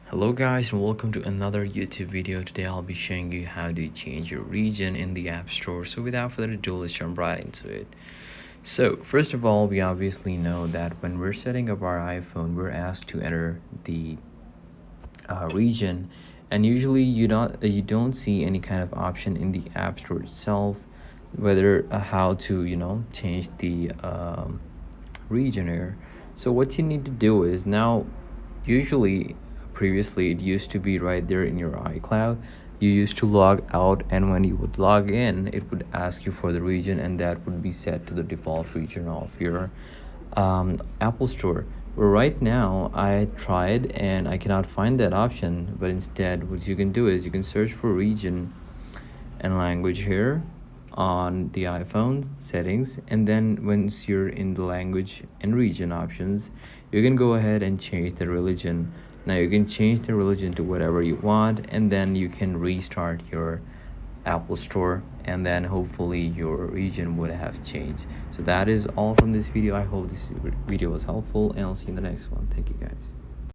Hello guys, and welcome to another YouTube video. Today I'll be showing you how to change your region in the App Store. So without further ado, let's jump right into it. So first of all, we obviously know that when we're setting up our iPhone, we're asked to enter the region, and usually you don't see any kind of option in the App Store itself, whether how to change the region here. So what you need to do is now, usually previously it used to be right there in your iCloud. You used to log out, and when you would log in, it would ask you for the region, and that would be set to the default region of your Apple Store. But right now I tried and I cannot find that option, but instead what you can do is you can search for region and language here on the iPhone settings, and then once you're in the language and region options, you can go ahead and change the religion. Now you can change the religion to whatever you want, and then you can restart your Apple Store, and then hopefully your region would have changed. So that is all from this video. I hope this video was helpful, and I'll see you in the next one. Thank you guys.